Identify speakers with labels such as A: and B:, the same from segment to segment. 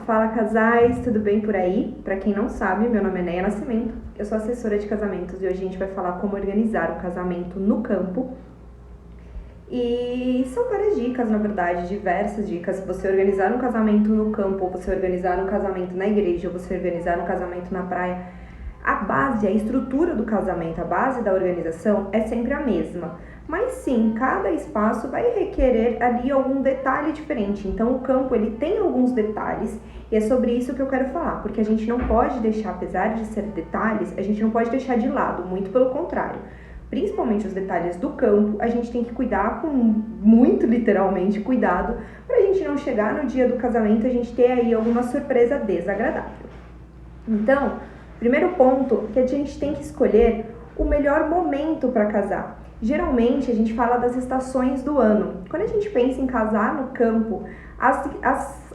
A: Fala casais, tudo bem por aí? Para quem não sabe, meu nome é Neia Nascimento, eu sou assessora de casamentos e hoje a gente vai falar como organizar o casamento no campo. E são várias dicas, na verdade, diversas dicas. Você organizar um casamento no campo, ou você organizar um casamento na igreja, ou você organizar um casamento na praia, a base, a estrutura do casamento, a base da organização é sempre a mesma. Mas sim, cada espaço vai requerer ali algum detalhe diferente. Então o campo ele tem alguns detalhes e é sobre isso que eu quero falar, porque a gente não pode deixar, apesar de ser detalhes, a gente não pode deixar de lado, muito pelo contrário. Principalmente os detalhes do campo, a gente tem que cuidar com muito literalmente cuidado para a gente não chegar no dia do casamento e a gente ter aí alguma surpresa desagradável. Então, primeiro ponto que a gente tem que escolher o melhor momento para casar. Geralmente a gente fala das estações do ano. Quando a gente pensa em casar no campo, as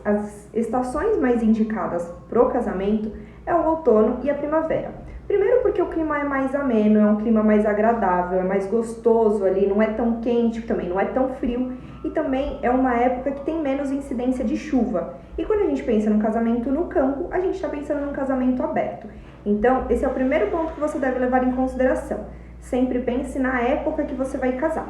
A: estações mais indicadas para o casamento é o outono e a primavera. Primeiro porque o clima é mais ameno, é um clima mais agradável, é mais gostoso ali, não é tão quente, também não é tão frio e também é uma época que tem menos incidência de chuva. E quando a gente pensa num casamento no campo, a gente está pensando num casamento aberto. Então, esse é o primeiro ponto que você deve levar em consideração. Sempre pense na época que você vai casar.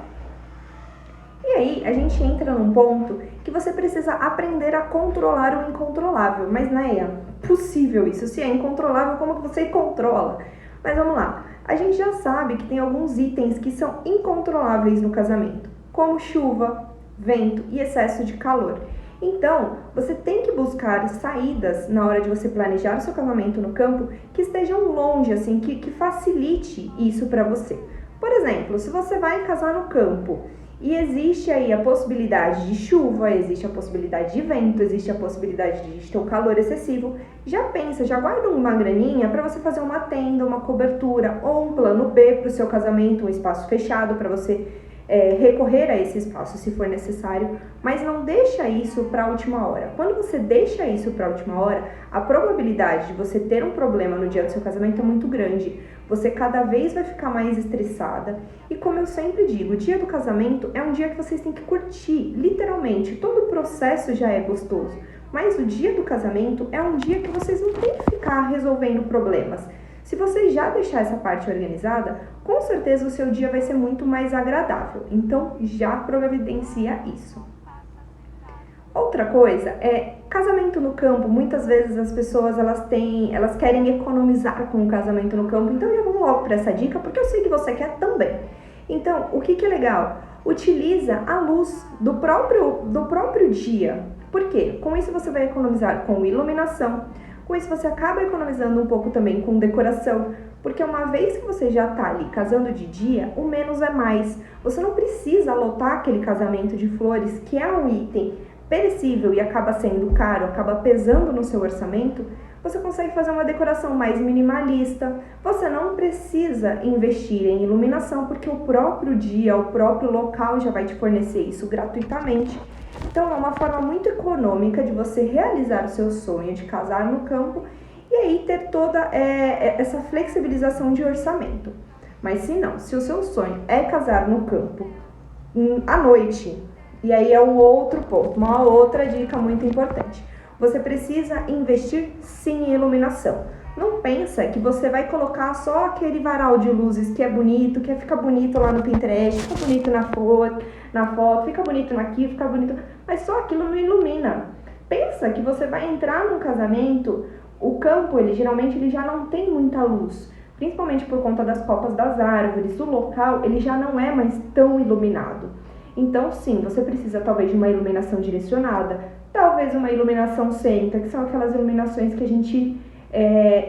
A: E aí, a gente entra num ponto que você precisa aprender a controlar o incontrolável. Mas, Neia, possível isso? Se é incontrolável, como que você controla? Mas vamos lá. A gente já sabe que tem alguns itens que são incontroláveis no casamento, como chuva, vento e excesso de calor. Então, você tem que buscar saídas na hora de você planejar o seu casamento no campo que estejam longe, assim, que facilite isso para você. Por exemplo, se você vai casar no campo e existe aí a possibilidade de chuva, existe a possibilidade de vento, existe a possibilidade de ter um calor excessivo, já pensa, já guarda uma graninha para você fazer uma tenda, uma cobertura ou um plano B para o seu casamento, um espaço fechado para você recorrer a esse espaço se for necessário, mas não deixa isso para a última hora. Quando você deixa isso para a última hora, a probabilidade de você ter um problema no dia do seu casamento é muito grande. Você cada vez vai ficar mais estressada e, como eu sempre digo, o dia do casamento é um dia que vocês têm que curtir, literalmente. Todo o processo já é gostoso, mas o dia do casamento é um dia que vocês não têm que ficar resolvendo problemas. Se você já deixar essa parte organizada, com certeza o seu dia vai ser muito mais agradável. Então, já providencia isso. Outra coisa é casamento no campo. Muitas vezes as pessoas elas querem economizar com o casamento no campo. Então, já vamos logo para essa dica, porque eu sei que você quer também. Então, o que é legal? Utiliza a luz do próprio dia. Por quê? Com isso você vai economizar com iluminação. Com isso você acaba economizando um pouco também com decoração, porque uma vez que você já está ali casando de dia, o menos é mais. Você não precisa lotar aquele casamento de flores, que é um item perecível e acaba sendo caro, acaba pesando no seu orçamento. Você consegue fazer uma decoração mais minimalista. Você não precisa investir em iluminação, porque o próprio dia, o próprio local já vai te fornecer isso gratuitamente. Então, é uma forma muito econômica de você realizar o seu sonho de casar no campo e aí ter toda essa flexibilização de orçamento. Mas se o seu sonho é casar no campo à noite, e aí é um outro ponto, uma outra dica muito importante. Você precisa investir sim em iluminação. Não pensa que você vai colocar só aquele varal de luzes que é bonito, que fica bonito lá no Pinterest, fica bonito na foto, fica bonito aqui, fica bonito, mas só aquilo não ilumina. Pensa que você vai entrar num casamento, o campo, geralmente ele já não tem muita luz, principalmente por conta das copas das árvores, o local ele já não é mais tão iluminado. Então sim, você precisa talvez de uma iluminação direcionada, talvez uma iluminação cênica, que são aquelas iluminações que a gente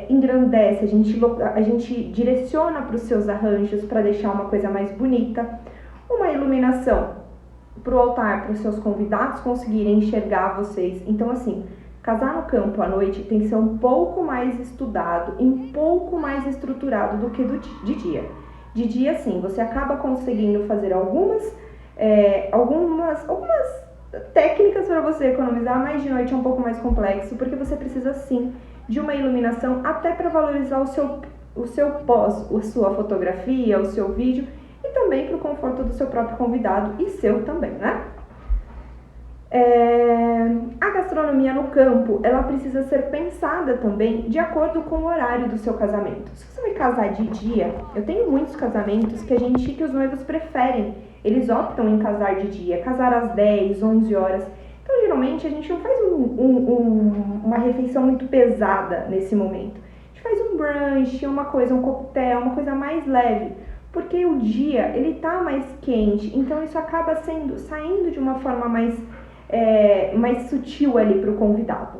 A: engrandece, a gente direciona para os seus arranjos para deixar uma coisa mais bonita. Uma iluminação para o altar, para os seus convidados conseguirem enxergar vocês. Então assim, casar no campo à noite tem que ser um pouco mais estudado e um pouco mais estruturado do que de dia. De dia sim, você acaba conseguindo fazer algumas técnicas para você economizar, mas de noite é um pouco mais complexo, porque você precisa sim de uma iluminação até para valorizar o seu pós, a sua fotografia, o seu vídeo e também para o conforto do seu próprio convidado e seu também, né? A gastronomia no campo, ela precisa ser pensada também de acordo com o horário do seu casamento. Se você vai casar de dia, eu tenho muitos casamentos que os noivos preferem. Eles optam em casar de dia, casar às 10, 11 horas. Então, geralmente, a gente não faz uma refeição muito pesada nesse momento. A gente faz um brunch, um coquetel, uma coisa mais leve. Porque o dia, ele tá mais quente, então isso acaba saindo de uma forma mais sutil ali para o convidado.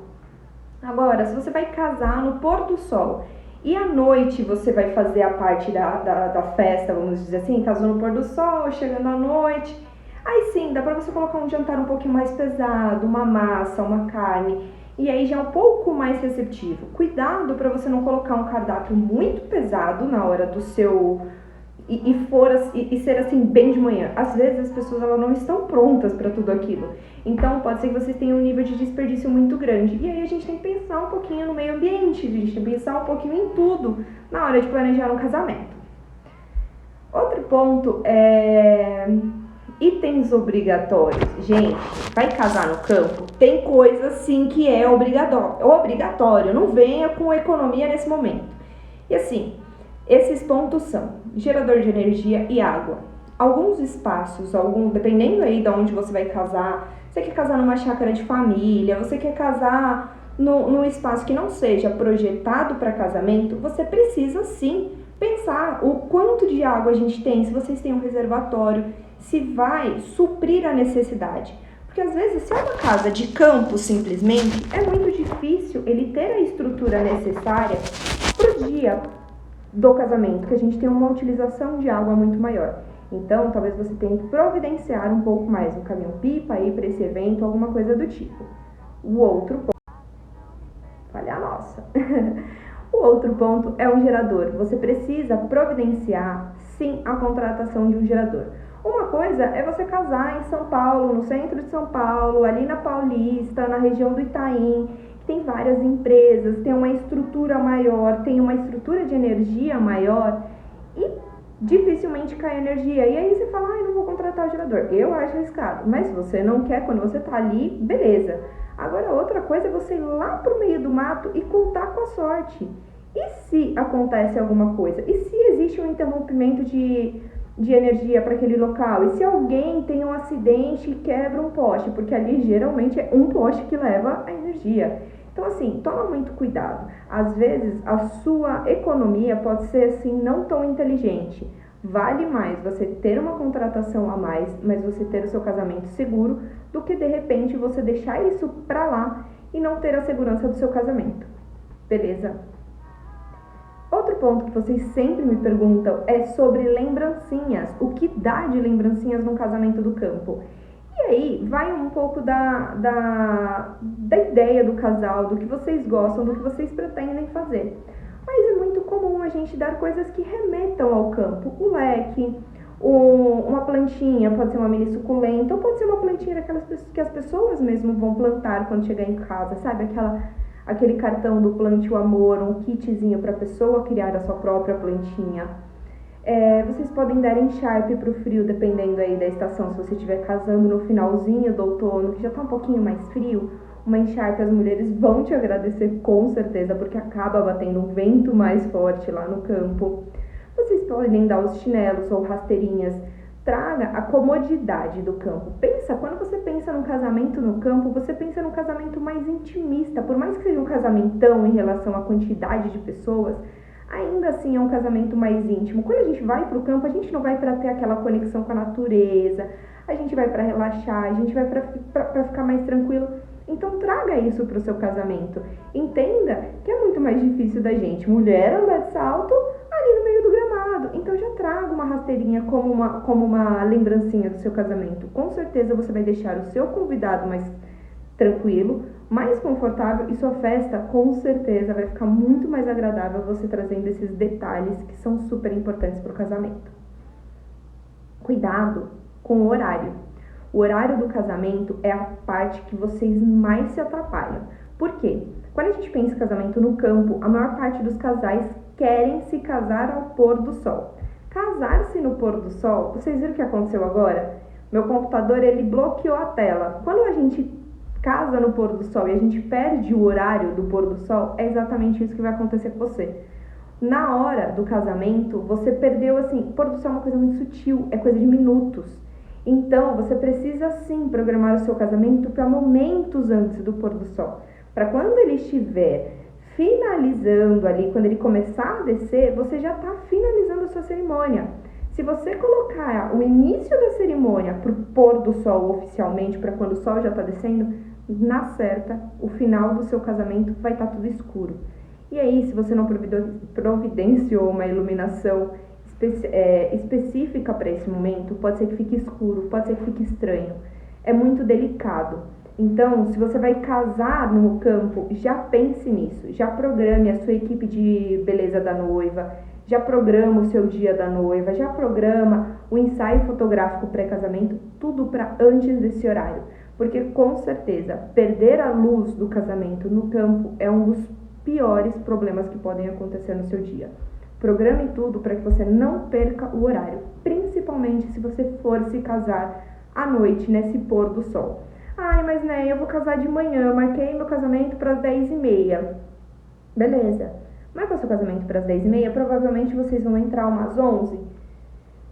A: Agora, se você vai casar no pôr do sol e à noite você vai fazer a parte da festa, vamos dizer assim, casou no pôr do sol, chegando à noite, aí sim, dá para você colocar um jantar um pouquinho mais pesado, uma massa, uma carne, e aí já é um pouco mais receptivo. Cuidado para você não colocar um cardápio muito pesado na hora do seu... E ser assim bem de manhã. Às vezes as pessoas elas não estão prontas para tudo aquilo. Então pode ser que vocês tenham um nível de desperdício muito grande. E aí a gente tem que pensar um pouquinho no meio ambiente, a gente tem que pensar um pouquinho em tudo na hora de planejar um casamento. Outro ponto é itens obrigatórios. Gente, vai casar no campo? Tem coisa sim que é obrigatório. Não venha com economia nesse momento. E assim, esses pontos são gerador de energia e água. Alguns espaços, dependendo aí de onde você vai casar, você quer casar numa chácara de família, você quer casar num espaço que não seja projetado para casamento, você precisa sim pensar o quanto de água a gente tem, se vocês têm um reservatório, se vai suprir a necessidade. Porque às vezes, se é uma casa de campo simplesmente, é muito difícil ele ter a estrutura necessária para o dia do casamento, que a gente tem uma utilização de água muito maior. Então, talvez você tenha que providenciar um pouco mais um caminhão-pipa aí para esse evento, alguma coisa do tipo. O outro ponto... Falha a nossa. O outro ponto é um gerador. Você precisa providenciar, sim, a contratação de um gerador. Uma coisa é você casar em São Paulo, no centro de São Paulo, ali na Paulista, na região do Itaim, tem várias empresas, tem uma estrutura maior, tem uma estrutura de energia maior e dificilmente cai energia. E aí você fala, não vou contratar o gerador. Eu acho arriscado, mas se você não quer, quando você tá ali, beleza. Agora, outra coisa é você ir lá pro meio do mato e contar com a sorte. E se acontece alguma coisa? E se existe um interrompimento de energia para aquele local? E se alguém tem um acidente e quebra um poste? Porque ali geralmente é um poste que leva a energia. Então, assim, toma muito cuidado. Às vezes, a sua economia pode ser, assim, não tão inteligente. Vale mais você ter uma contratação a mais, mas você ter o seu casamento seguro, do que, de repente, você deixar isso pra lá e não ter a segurança do seu casamento. Beleza? Outro ponto que vocês sempre me perguntam é sobre lembrancinhas. O que dá de lembrancinhas num casamento do campo? E aí vai um pouco da ideia do casal, do que vocês gostam, do que vocês pretendem fazer. Mas é muito comum a gente dar coisas que remetam ao campo. O leque, uma plantinha, pode ser uma mini suculenta, ou pode ser uma plantinha daquelas que as pessoas mesmo vão plantar quando chegar em casa, sabe? Aquele cartão do Plante o Amor, um kitzinho para a pessoa criar a sua própria plantinha. Vocês podem dar encharpe para o frio, dependendo aí da estação. Se você estiver casando no finalzinho do outono, que já está um pouquinho mais frio, uma encharpe as mulheres vão te agradecer com certeza, porque acaba batendo um vento mais forte lá no campo. Vocês podem dar os chinelos ou rasteirinhas. Traga a comodidade do campo. Quando você pensa num casamento no campo, você pensa num casamento mais intimista. Por mais que seja um casamentão em relação à quantidade de pessoas, ainda assim é um casamento mais íntimo. Quando a gente vai para o campo, a gente não vai para ter aquela conexão com a natureza, a gente vai para relaxar, a gente vai para ficar mais tranquilo. Então traga isso para o seu casamento. Entenda que é muito mais difícil da gente, mulher, andar de salto ali no meio do gramado. Então já traga uma rasteirinha como uma lembrancinha do seu casamento. Com certeza você vai deixar o seu convidado mais tranquilo, mais confortável, e sua festa com certeza vai ficar muito mais agradável você trazendo esses detalhes que são super importantes para o casamento. Cuidado com o horário. O horário do casamento é a parte que vocês mais se atrapalham. Por quê? Quando a gente pensa em casamento no campo, a maior parte dos casais querem se casar ao pôr do sol. Casar-se no pôr do sol, vocês viram o que aconteceu agora? meu computador ele bloqueou a tela. Quando a gente casa no pôr do sol e a gente perde o horário do pôr do sol, é exatamente isso que vai acontecer com você. Na hora do casamento, você perdeu, assim, pôr do sol é uma coisa muito sutil, é coisa de minutos. Então, você precisa sim programar o seu casamento para momentos antes do pôr do sol. Para quando ele estiver finalizando ali, quando ele começar a descer, você já está finalizando a sua cerimônia. Se você colocar o início da cerimônia para o pôr do sol oficialmente, para quando o sol já está descendo, na certa, o final do seu casamento vai estar tudo escuro. E aí, se você não providenciou uma iluminação específica para esse momento, pode ser que fique escuro, pode ser que fique estranho. É muito delicado. Então, se você vai casar no campo, já pense nisso. Já programe a sua equipe de beleza da noiva, já programa o seu dia da noiva, já programa o ensaio fotográfico pré-casamento, tudo para antes desse horário. Porque, com certeza, perder a luz do casamento no campo é um dos piores problemas que podem acontecer no seu dia. Programe tudo para que você não perca o horário, principalmente se você for se casar à noite, nesse pôr do sol. Ai, mas né, eu vou casar de manhã, marquei meu casamento para as 10h30. Beleza. Marca o seu casamento para as 10h30, provavelmente vocês vão entrar umas 11.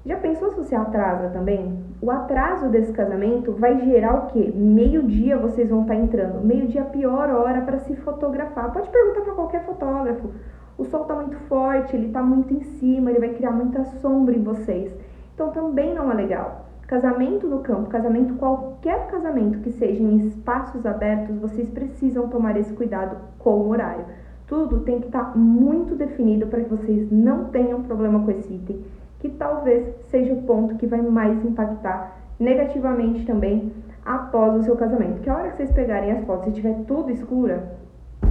A: Já pensou se você atrasa também? O atraso desse casamento vai gerar o quê? Meio-dia vocês vão estar entrando. Meio-dia é a pior hora para se fotografar. Pode perguntar para qualquer fotógrafo. O sol está muito forte, ele está muito em cima, ele vai criar muita sombra em vocês. Então também não é legal. Casamento no campo, casamento, qualquer casamento que seja em espaços abertos, vocês precisam tomar esse cuidado com o horário. Tudo tem que estar muito definido para que vocês não tenham problema com esse item, que talvez seja o ponto que vai mais impactar negativamente também após o seu casamento. Que a hora que vocês pegarem as fotos e tiver tudo escura,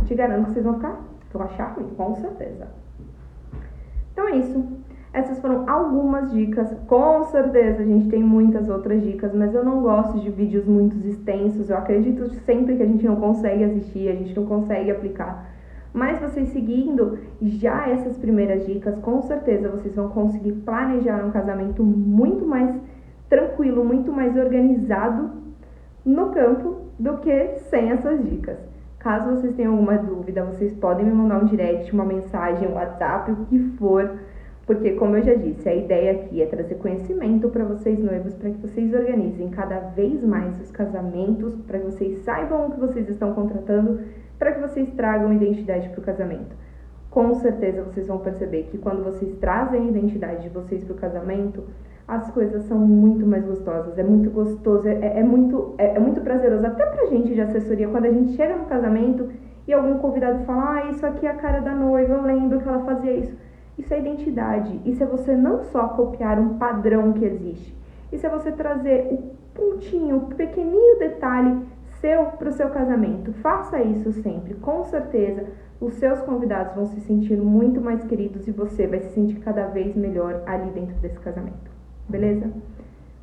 A: te garanto que vocês vão achar ruim, com certeza. Então é isso. Essas foram algumas dicas. Com certeza a gente tem muitas outras dicas, mas eu não gosto de vídeos muito extensos. Eu acredito sempre que a gente não consegue assistir, a gente não consegue aplicar. Mas vocês seguindo já essas primeiras dicas, com certeza vocês vão conseguir planejar um casamento muito mais tranquilo, muito mais organizado no campo do que sem essas dicas. Caso vocês tenham alguma dúvida, vocês podem me mandar um direct, uma mensagem, um WhatsApp, o que for, porque como eu já disse, a ideia aqui é trazer conhecimento para vocês noivos, para que vocês organizem cada vez mais os casamentos, para que vocês saibam o que vocês estão contratando, para que vocês tragam identidade para o casamento. Com certeza vocês vão perceber que quando vocês trazem a identidade de vocês para o casamento, as coisas são muito mais gostosas, é muito gostoso, é muito prazeroso, até pra gente de assessoria, quando a gente chega no casamento e algum convidado fala, ah, isso aqui é a cara da noiva, eu lembro que ela fazia isso. Isso é identidade, isso é você não só copiar um padrão que existe, isso é você trazer o pontinho, o pequenininho detalhe seu para o seu casamento. Faça isso sempre, com certeza os seus convidados vão se sentir muito mais queridos e você vai se sentir cada vez melhor ali dentro desse casamento. Beleza?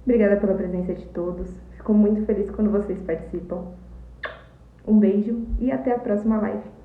A: Obrigada pela presença de todos. Fico muito feliz quando vocês participam. Um beijo e até a próxima live.